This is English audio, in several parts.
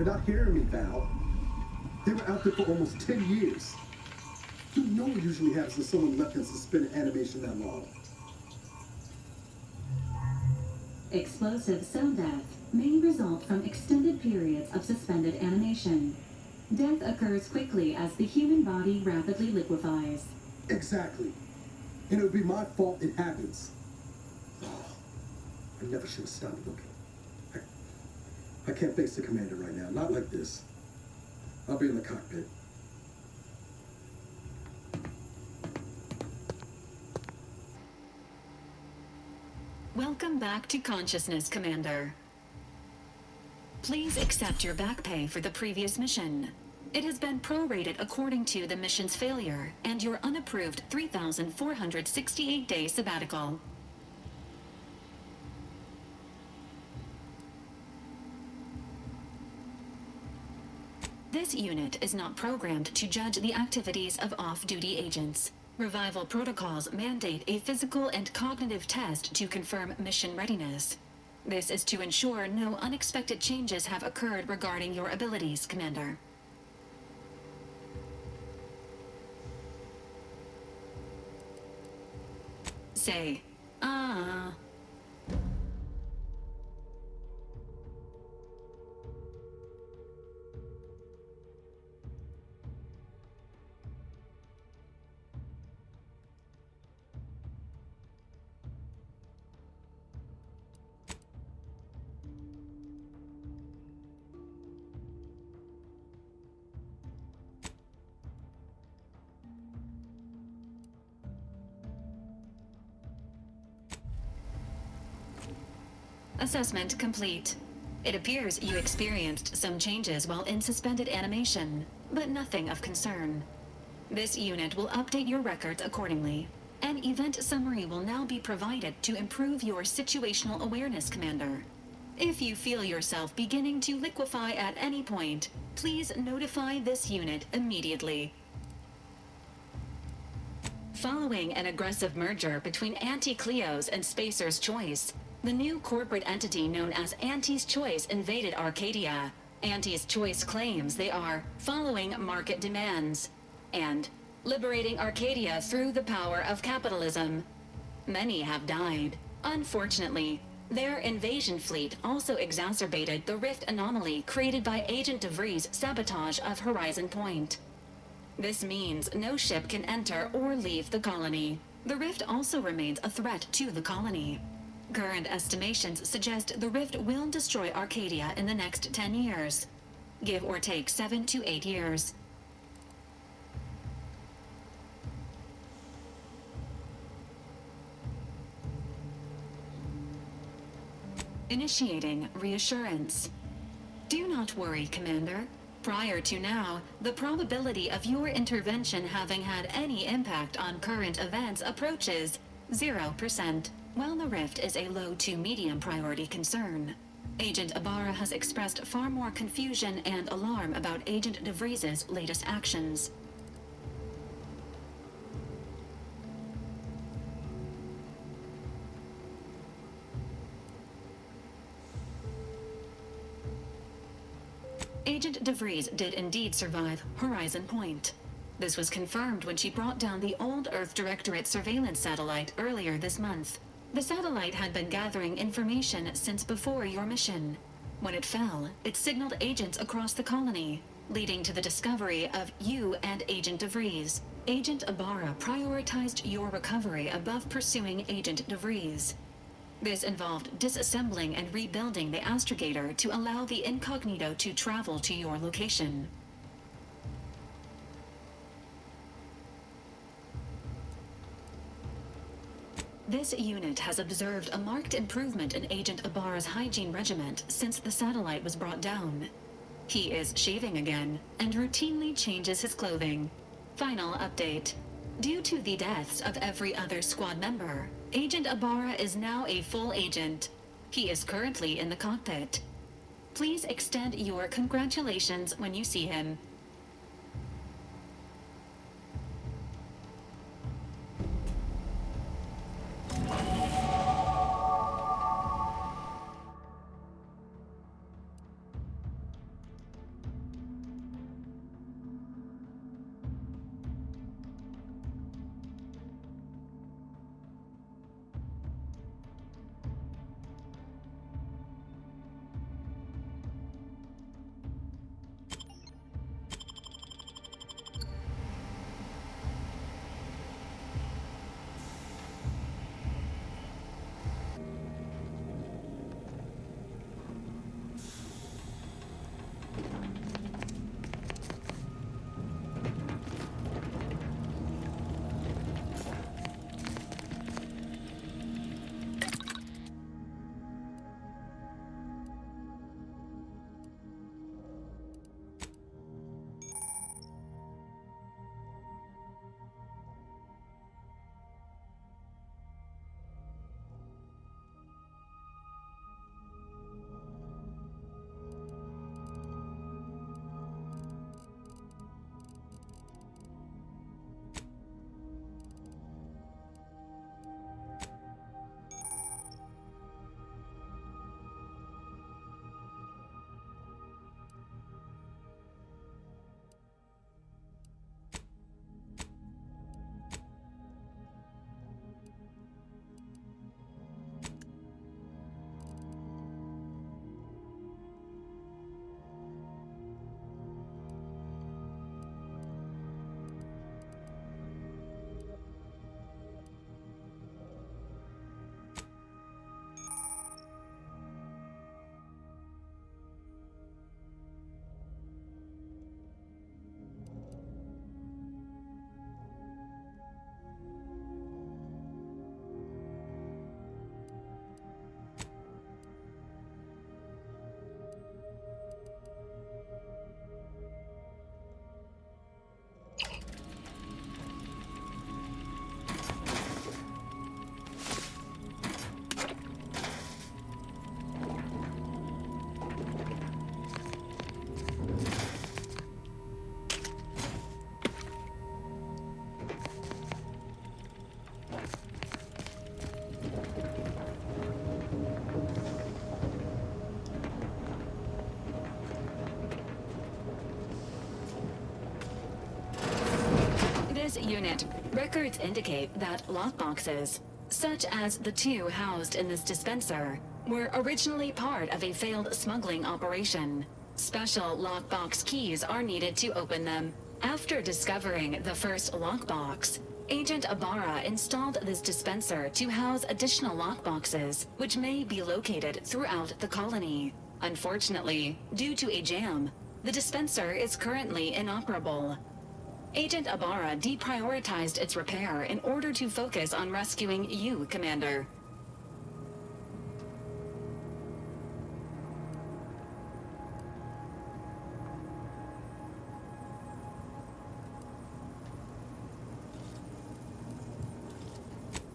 You're not hearing me, Val. They were out there for almost 10 years. You know what usually happens when someone left in suspended animation that long. Explosive cell death may result from extended periods of suspended animation. Death occurs quickly as the human body rapidly liquefies. Exactly. And it would be my fault it happens. Oh, I never should have stopped looking. I can't face the commander right now. Not like this. I'll be in the cockpit. Welcome back to consciousness, Commander. Please accept your back pay for the previous mission. It has been prorated according to the mission's failure and your unapproved 3,468-day sabbatical. This unit is not programmed to judge the activities of off-duty agents. Revival protocols mandate a physical and cognitive test to confirm mission readiness. This is to ensure no unexpected changes have occurred regarding your abilities, Commander. Say, ah. Assessment complete. It appears you experienced some changes while in suspended animation, but nothing of concern. This unit will update your records accordingly. An event summary will now be provided to improve your situational awareness, Commander. If you feel yourself beginning to liquefy at any point, please notify this unit immediately. Following an aggressive merger between Anti-Cleo's and Spacer's Choice, the new corporate entity known as Anti's Choice invaded Arcadia. Anti's Choice claims they are following market demands and liberating Arcadia through the power of capitalism. Many have died. Unfortunately, their invasion fleet also exacerbated the rift anomaly created by Agent DeVries' sabotage of Horizon Point. This means no ship can enter or leave the colony. The rift also remains a threat to the colony. Current estimations suggest the rift will destroy Arcadia in the next 10 years. Give or take 7 to 8 years. Initiating reassurance. Do not worry, Commander. Prior to now, the probability of your intervention having had any impact on current events approaches 0%. While the rift is a low to medium priority concern, Agent Ibarra has expressed far more confusion and alarm about Agent DeVries' latest actions. Agent DeVries did indeed survive Horizon Point. This was confirmed when she brought down the old Earth Directorate surveillance satellite earlier this month. The satellite had been gathering information since before your mission. When it fell, it signaled agents across the colony, leading to the discovery of you and Agent DeVries. Agent Ibarra prioritized your recovery above pursuing Agent DeVries. This involved disassembling and rebuilding the astrogator to allow the incognito to travel to your location. This unit has observed a marked improvement in Agent Ibarra's hygiene regimen since the satellite was brought down. He is shaving again and routinely changes his clothing. Final update. Due to the deaths of every other squad member, Agent Ibarra is now a full agent. He is currently in the cockpit. Please extend your congratulations when you see him. Unit, records indicate that lockboxes, such as the two housed in this dispenser, were originally part of a failed smuggling operation. Special lockbox keys are needed to open them. After discovering the first lockbox, Agent Ibarra installed this dispenser to house additional lockboxes, which may be located throughout the colony. Unfortunately, due to a jam, the dispenser is currently inoperable. Agent Ibarra deprioritized its repair in order to focus on rescuing you, Commander.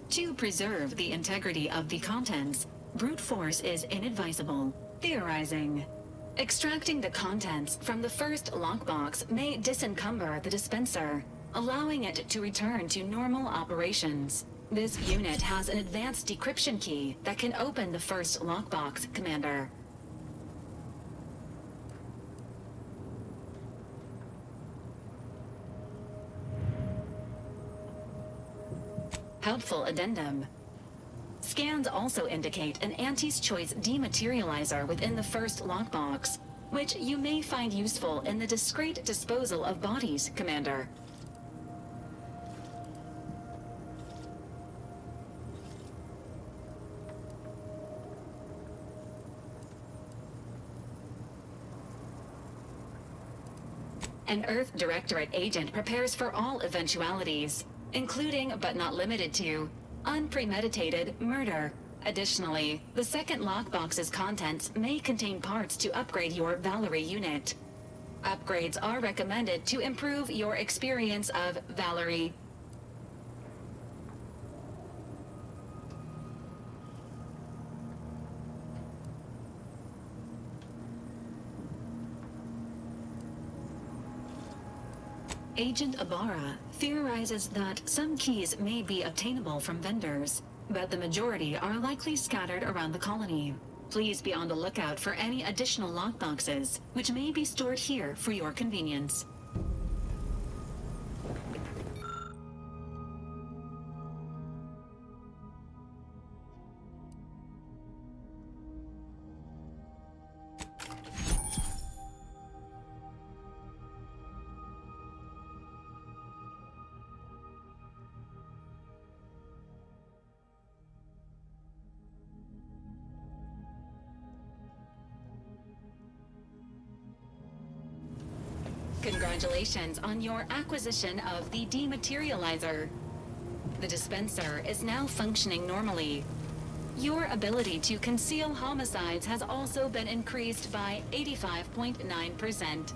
To preserve the integrity of the contents, brute force is inadvisable. Theorizing. Extracting the contents from the first lockbox may disencumber the dispenser, allowing it to return to normal operations. This unit has an advanced decryption key that can open the first lockbox, Commander. Helpful addendum. Scans also indicate an Auntie's Choice dematerializer within the first lockbox, which you may find useful in the discreet disposal of bodies, Commander. An Earth Directorate agent prepares for all eventualities, including but not limited to unpremeditated murder. Additionally, the second lockbox's contents may contain parts to upgrade your Valerie unit. Upgrades are recommended to improve your experience of Valerie. Agent Ibarra theorizes that some keys may be obtainable from vendors, but the majority are likely scattered around the colony. Please be on the lookout for any additional lockboxes, which may be stored here for your convenience. Congratulations on your acquisition of the dematerializer. The dispenser is now functioning normally. Your ability to conceal homicides has also been increased by 85.9%.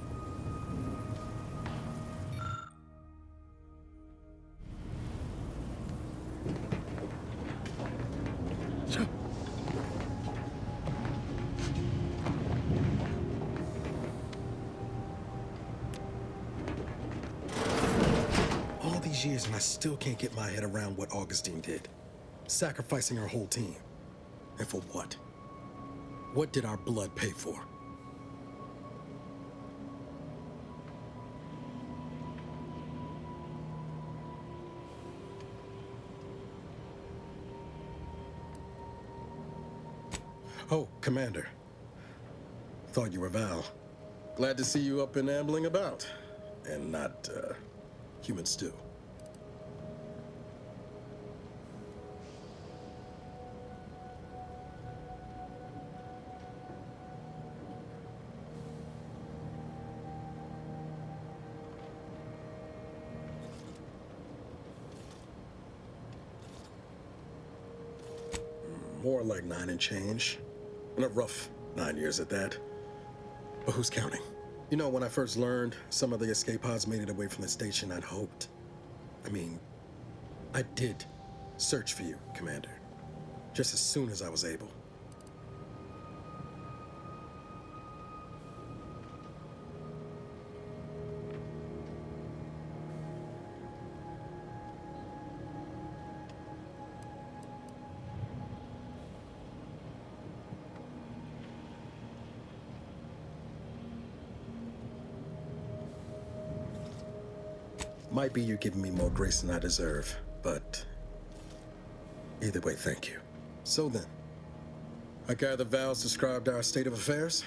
Years and I still can't get my head around what Augustine did. Sacrificing her whole team. And for what? What did our blood pay for? Oh, Commander. Thought you were Val. Glad to see you up and ambling about. And not, human stew. More like 9 and change. And a rough 9 years at that. But who's counting? You know, when I first learned some of the escape pods made it away from the station, I'd hoped. I did search for you, Commander. Just as soon as I was able. Might be you giving me more grace than I deserve, but either way, thank you. So then, I gather Val's described our state of affairs?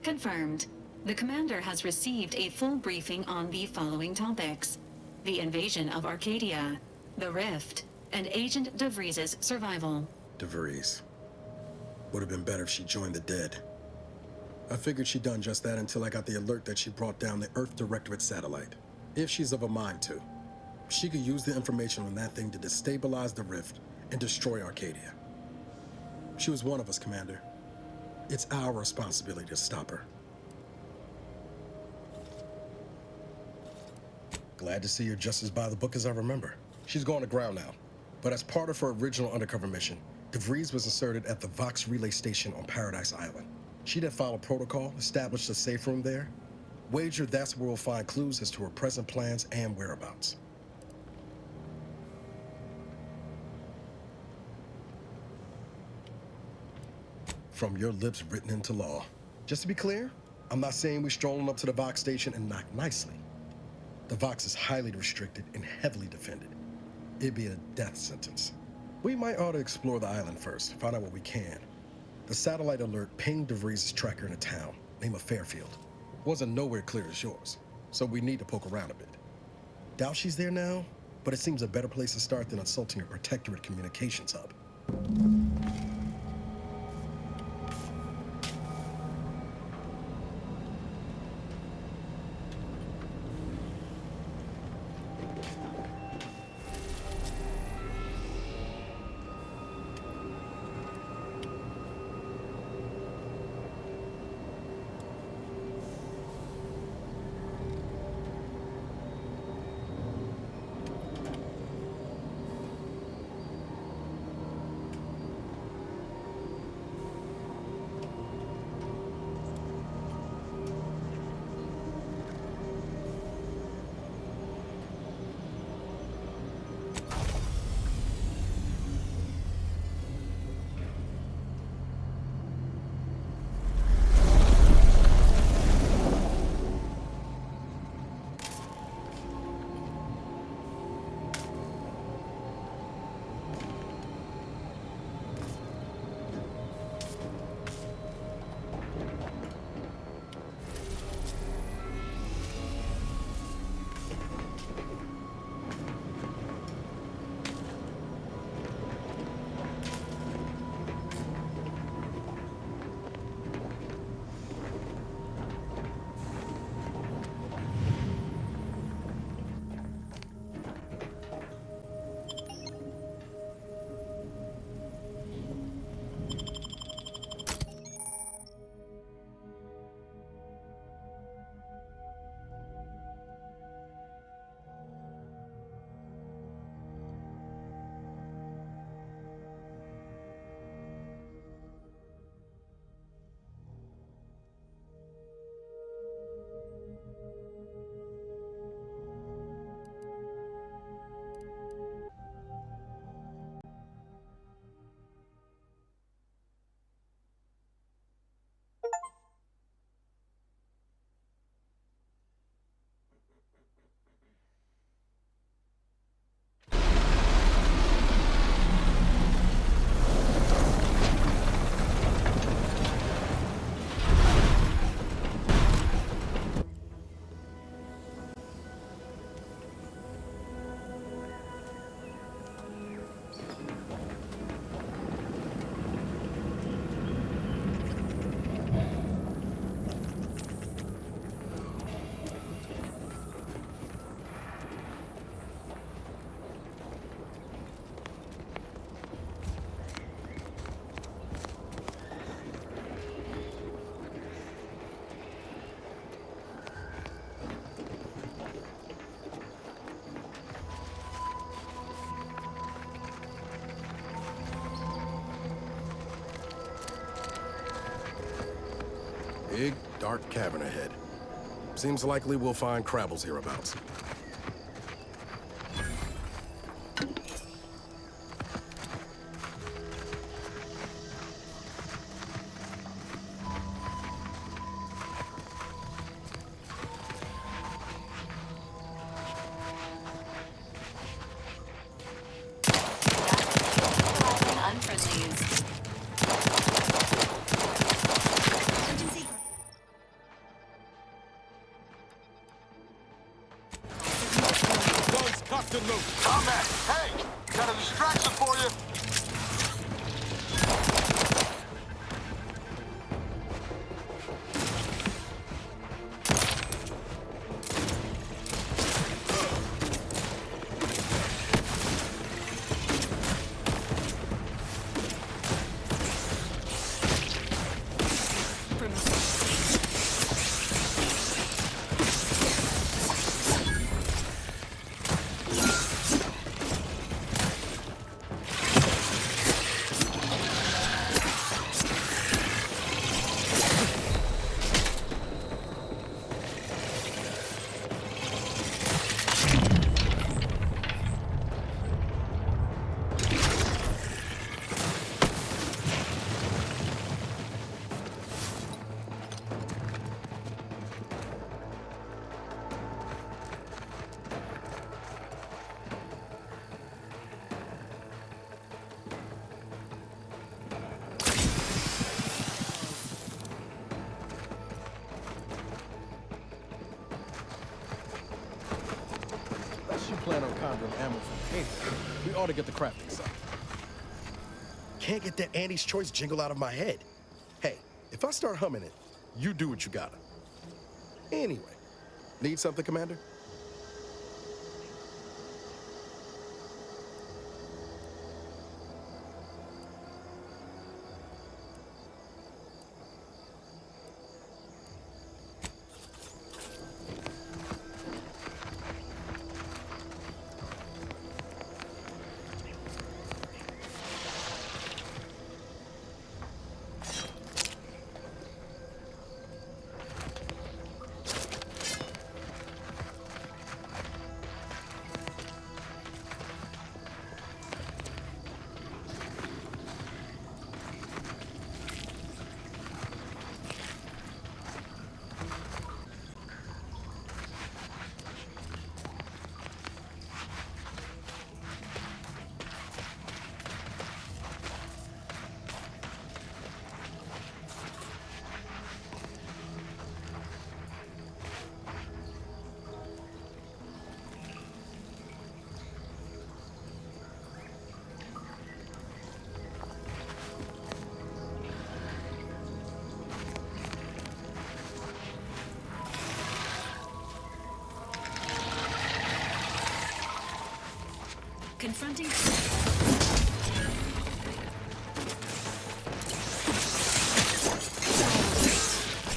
Confirmed. The commander has received a full briefing on the following topics: the invasion of Arcadia, the Rift, and Agent DeVries' survival. DeVries. Would have been better if she joined the dead. I figured she'd done just that until I got the alert that she brought down the Earth Directorate satellite. If she's of a mind to, she could use the information on that thing to destabilize the Rift and destroy Arcadia. She was one of us, Commander. It's our responsibility to stop her. Glad to see you're just as by the book as I remember. She's going to ground now, but as part of her original undercover mission, DeVries was inserted at the Vox Relay Station on Paradise Island. She did follow protocol, established a safe room there. Wager that's where we'll find clues as to her present plans and whereabouts. From your lips written into law. Just to be clear, I'm not saying we're strolling up to the Vox station and knock nicely. The Vox is highly restricted and heavily defended. It'd be a death sentence. We might ought to explore the island first, find out what we can. The satellite alert pinged DeVries' tracker in a town, name of Fairfield. Wasn't nowhere clear as yours, so we need to poke around a bit. Doubt she's there now, but it seems a better place to start than assaulting her protectorate communications hub. Big, dark cavern ahead. Seems likely we'll find Crabbles hereabouts. Busted loose. Combat! Hey! Got a distraction for you! Unless you plan on conjuring ammo from anywhere, we ought to get the crafting set. Can't get that Andy's Choice jingle out of my head. Hey, if I start humming it, you do what you gotta. Anyway, need something, Commander? Confronting.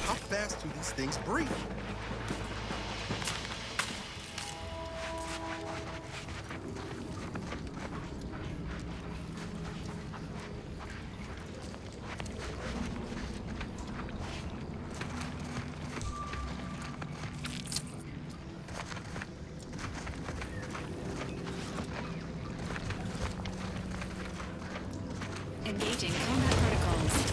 How fast do these things breathe? Engaging combat protocols.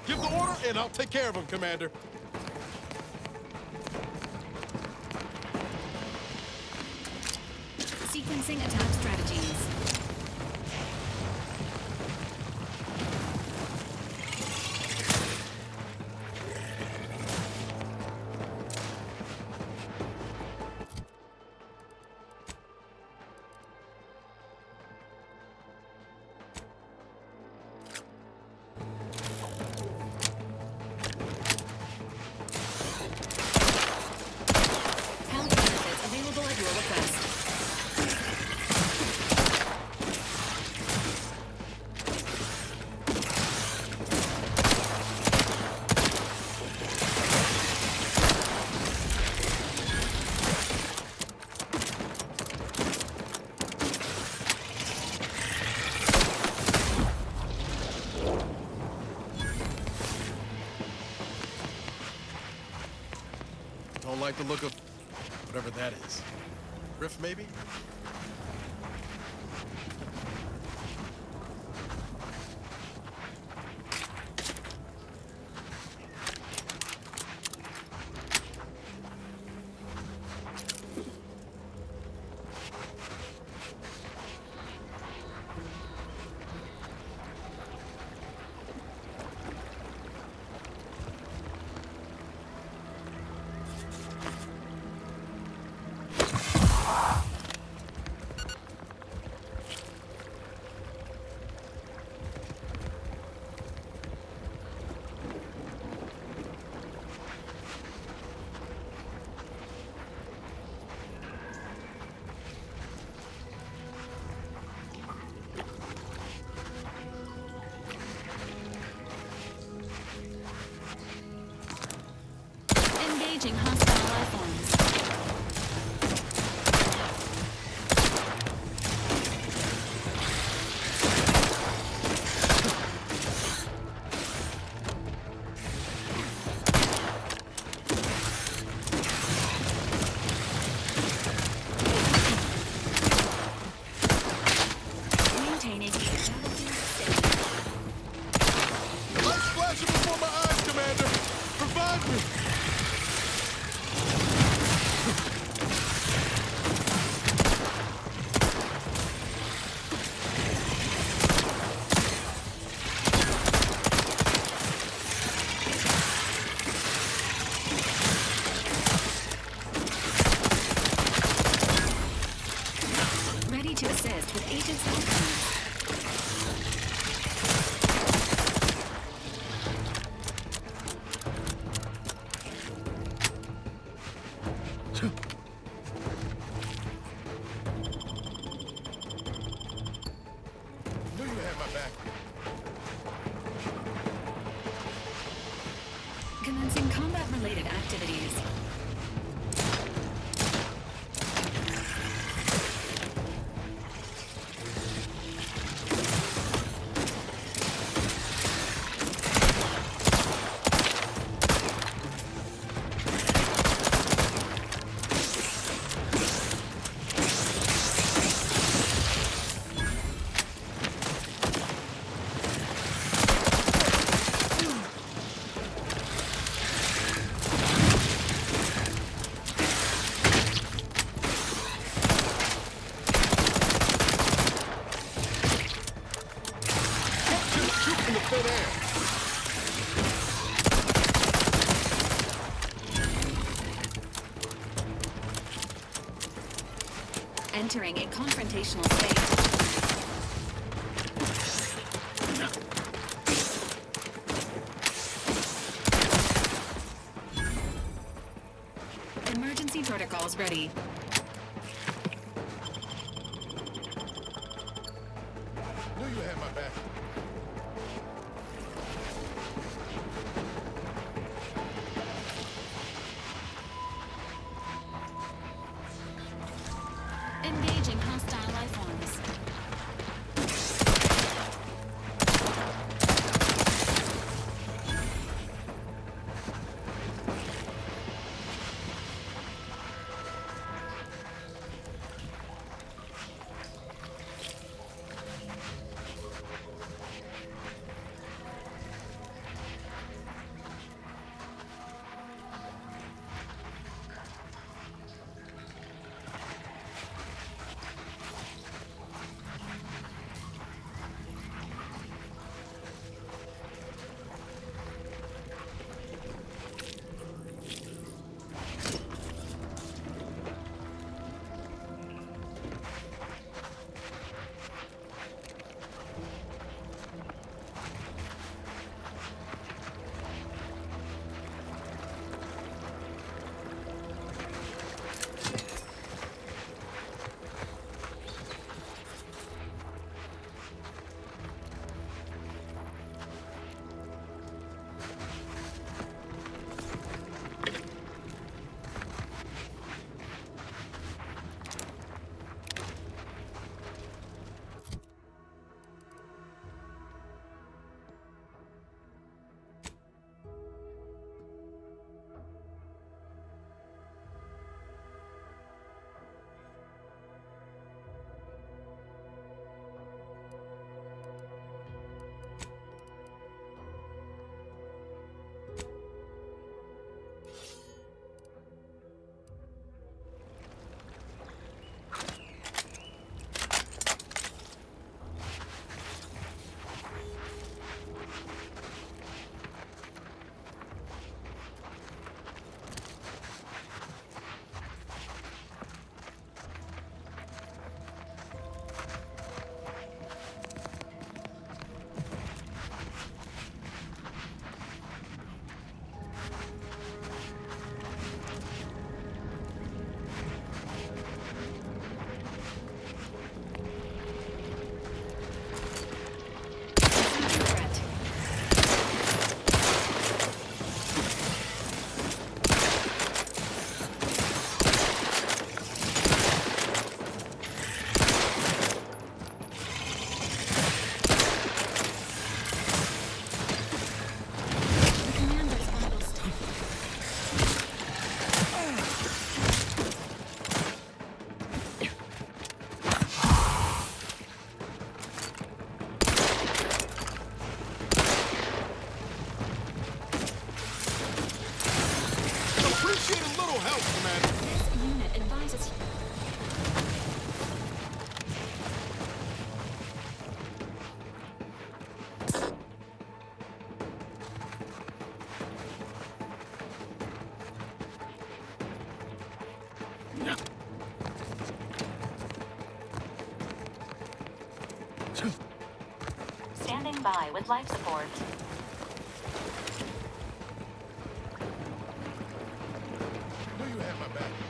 Give the order, and I'll take care of him, Commander. Sequencing attack strategies. Health benefits available at your request. Don't like the look of whatever that is. Rift, maybe? Ready to assist with agent's outcomes. Knew you had my back. Commencing combat-related activities. Shoot in the thin air. Entering a confrontational state. Emergency protocols ready. Knew you had my back. Engaging hostile life forms. Standing by with life support. Knew you had my back.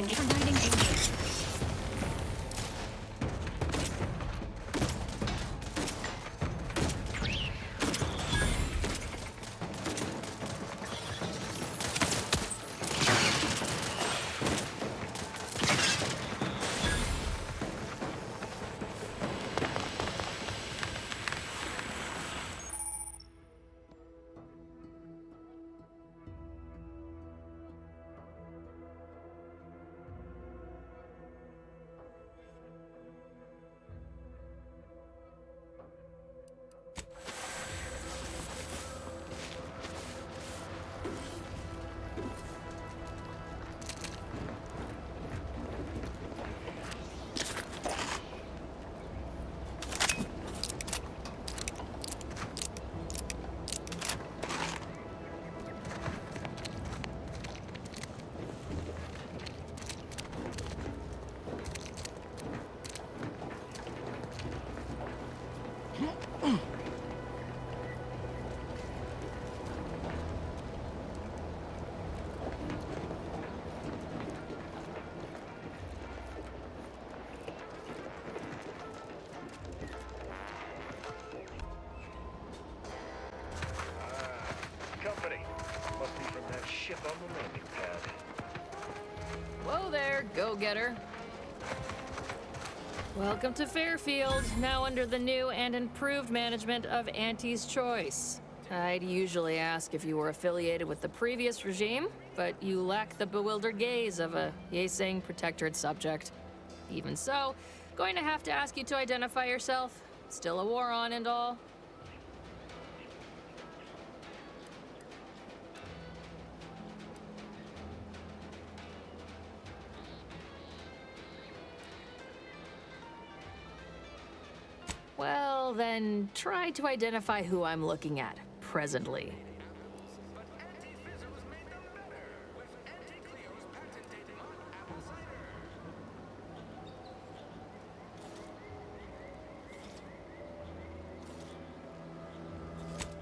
and providing aid. Company. Must be from that ship on the landing pad. Whoa there, go-getter. Welcome to Fairfield, now under the new and improved management of Auntie's Choice. I'd usually ask if you were affiliated with the previous regime, but you lack the bewildered gaze of a yay-saying protectorate subject. Even so, going to have to ask you to identify yourself. Still a war on and all. Well, then try to identify who I'm looking at presently.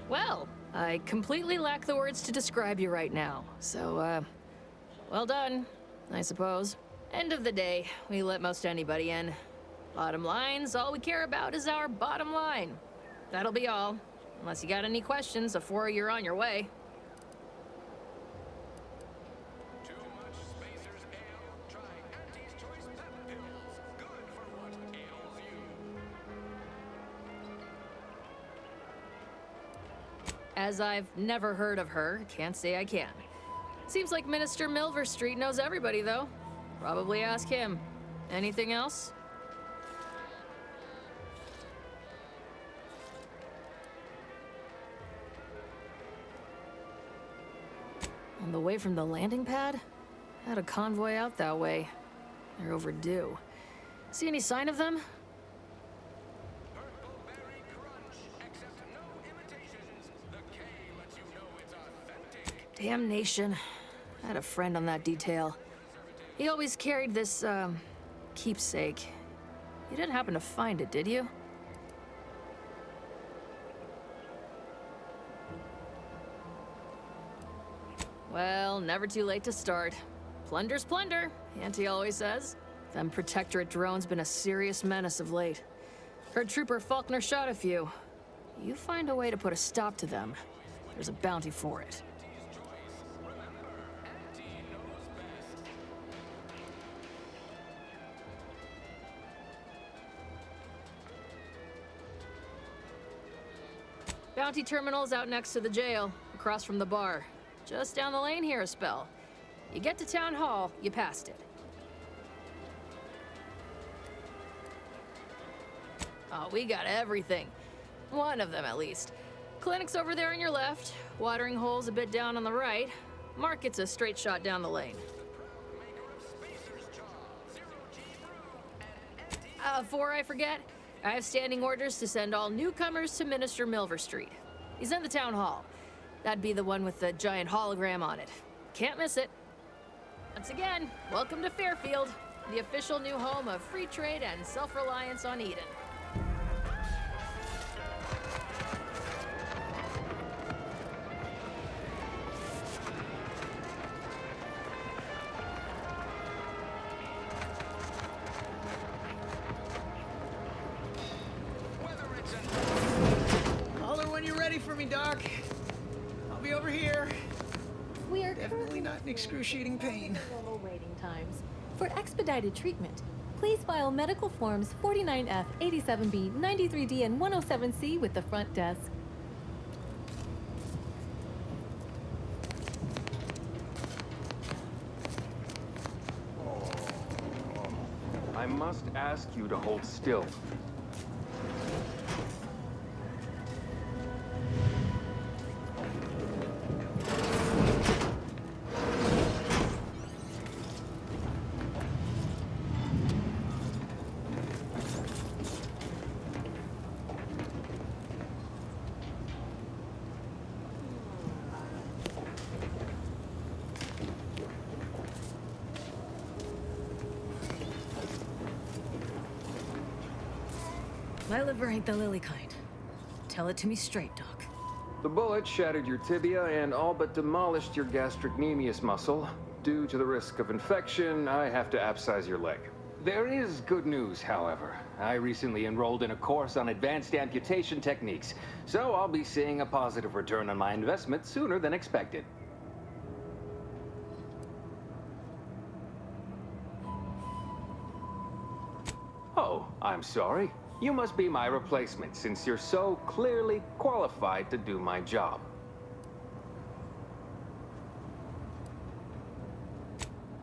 Well, I completely lack the words to describe you right now, so, well done, I suppose. End of the day, we let most anybody in. Bottom line's all we care about is our bottom line. That'll be all, unless you got any questions before you're on your way. Too much Spacer's Ale? Try Auntie's Choice Pep Pills. Good for what ails you. As I've never heard of her, can't say I can. Seems like Minister Milverstreet knows everybody, though. Probably ask him. Anything else? On the way from the landing pad? Had a convoy out that way. They're overdue. See any sign of them? Purple-berry crunch, except no imitations. The K lets you know it's authentic. Damnation. I had a friend on that detail. He always carried this, keepsake. You didn't happen to find it, did you? Well, never too late to start. Plunder's plunder, Auntie always says. Them Protectorate drones been a serious menace of late. Heard Trooper Faulkner shot a few. You find a way to put a stop to them, there's a bounty for it. Bounty terminal's out next to the jail, across from the bar. Just down the lane here a spell. You get to Town Hall, you passed it. Oh, we got everything. One of them, at least. Clinic's over there on your left, watering hole's a bit down on the right. Market's a straight shot down the lane. Before I forget, I have standing orders to send all newcomers to Minister Milverstreet. He's in the town hall. That'd be the one with the giant hologram on it. Can't miss it. Once again, welcome to Fairfield, the official new home of free trade and self-reliance on Eden. excruciating pain. Normal waiting times. For expedited treatment, please file medical forms 49F, 87B, 93D, and 107C with the front desk. I must ask you to hold still. My liver ain't the lily kind. Tell it to me straight, Doc. The bullet shattered your tibia and all but demolished your gastrocnemius muscle. Due to the risk of infection, I have to abscise your leg. There is good news, however. I recently enrolled in a course on advanced amputation techniques, so I'll be seeing a positive return on my investment sooner than expected. Oh, I'm sorry. You must be my replacement, since you're so clearly qualified to do my job.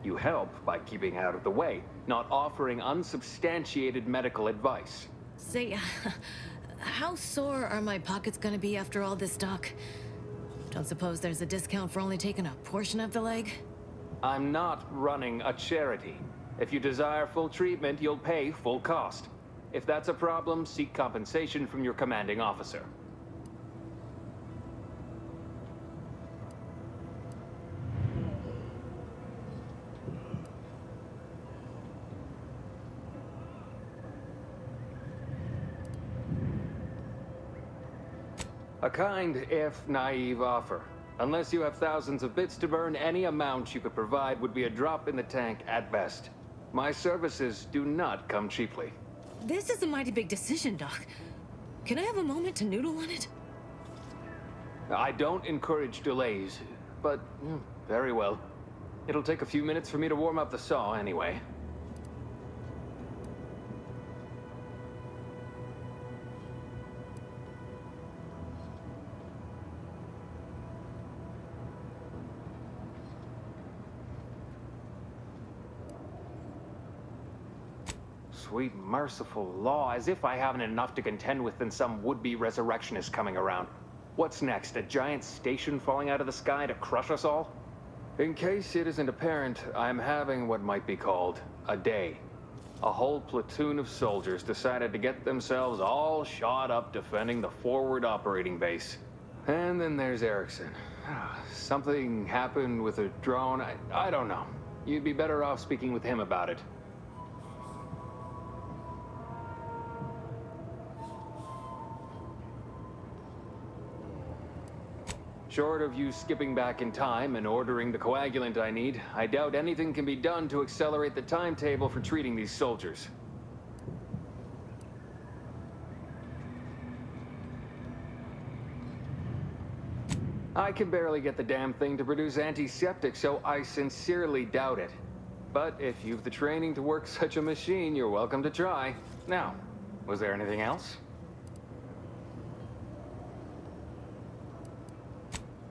You help by keeping out of the way, not offering unsubstantiated medical advice. Say, how sore are my pockets gonna be after all this, Doc? Don't suppose there's a discount for only taking a portion of the leg? I'm not running a charity. If you desire full treatment, you'll pay full cost. If that's a problem, seek compensation from your commanding officer. A kind, if naive offer. Unless you have thousands of bits to burn, any amount you could provide would be a drop in the tank at best. My services do not come cheaply. This is a mighty big decision, Doc. Can I have a moment to noodle on it? I don't encourage delays, but very well. It'll take a few minutes for me to warm up the saw anyway. Sweet merciful law, as if I haven't enough to contend with than some would-be resurrectionist coming around. What's next, a giant station falling out of the sky to crush us all? In case it isn't apparent, I'm having what might be called a day. A whole platoon of soldiers decided to get themselves all shot up defending the forward operating base. And then there's Erickson. Something happened with a drone, I don't know. You'd be better off speaking with him about it. Short of you skipping back in time and ordering the coagulant I need, I doubt anything can be done to accelerate the timetable for treating these soldiers. I can barely get the damn thing to produce antiseptic, so I sincerely doubt it. But if you've the training to work such a machine, you're welcome to try. Now, was there anything else?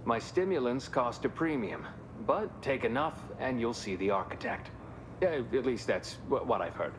My stimulants cost a premium, but take enough and you'll see the architect. At least that's what I've heard.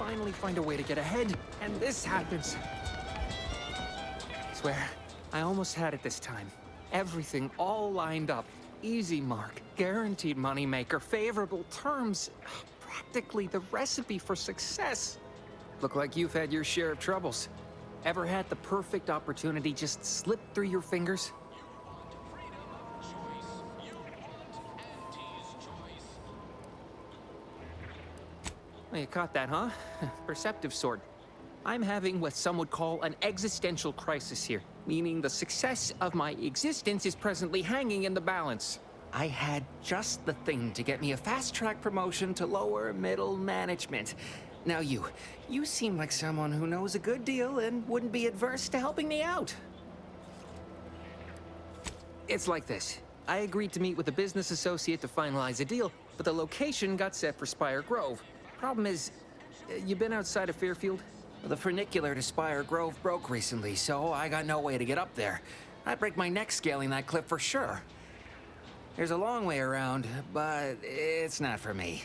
finally find a way to get ahead, and this happens. Swear, I almost had it this time. Everything all lined up. Easy mark, guaranteed moneymaker, favorable terms. Practically the recipe for success. Look like you've had your share of troubles. Ever had the perfect opportunity just slip through your fingers? Well, you caught that, huh? Perceptive sort. I'm having what some would call an existential crisis here, meaning the success of my existence is presently hanging in the balance. I had just the thing to get me a fast-track promotion to lower middle management. Now you seem like someone who knows a good deal and wouldn't be adverse to helping me out. It's like this. I agreed to meet with a business associate to finalize a deal, but the location got set for Spire Grove. Problem is, you been outside of Fairfield? The funicular to Spire Grove broke recently, so I got no way to get up there. I'd break my neck scaling that cliff for sure. There's a long way around, but it's not for me.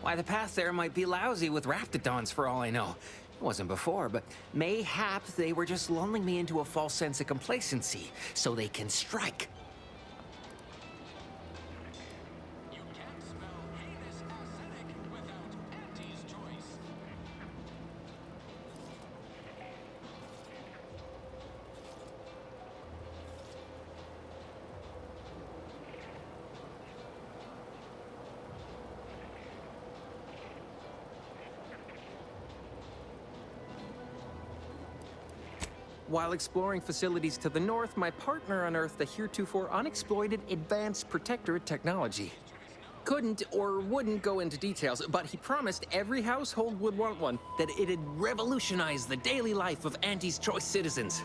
Why, the path there might be lousy with raptidons for all I know. It wasn't before, but mayhap they were just lulling me into a false sense of complacency so they can strike. While exploring facilities to the north, my partner unearthed a heretofore unexploited advanced protectorate technology. Couldn't or wouldn't go into details, but he promised every household would want one, that it'd revolutionize the daily life of Auntie's Choice citizens.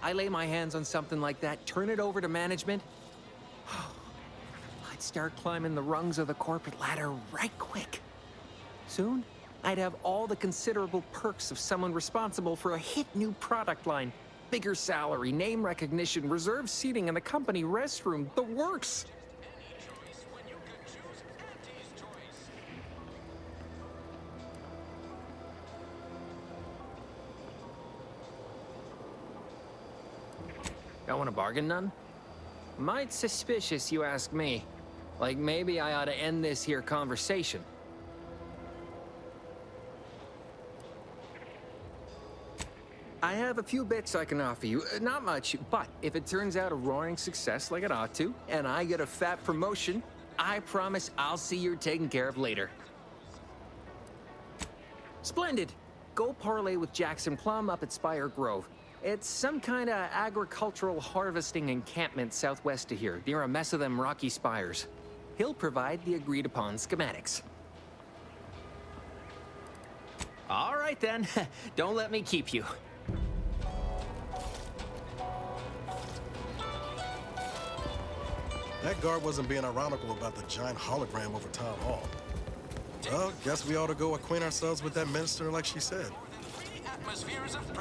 I lay my hands on something like that, turn it over to management. Start climbing the rungs of the corporate ladder right quick. Soon, I'd have all the considerable perks of someone responsible for a hit new product line. Bigger salary, name recognition, reserved seating in the company restroom, the works. Don't want to bargain none? Might suspicious, you ask me. Like, maybe I ought to end this here conversation. I have a few bits I can offer you. Not much, but if it turns out a roaring success like it ought to, and I get a fat promotion, I promise I'll see you're taken care of later. Splendid! Go parlay with Jackson Plum up at Spire Grove. It's some kind of agricultural harvesting encampment southwest of here, near a mess of them rocky spires. He'll provide the agreed-upon schematics. All right, then. Don't let me keep you. That guard wasn't being ironical about the giant hologram over town hall. Well, guess we ought to go acquaint ourselves with that minister like she said. Atmospheres of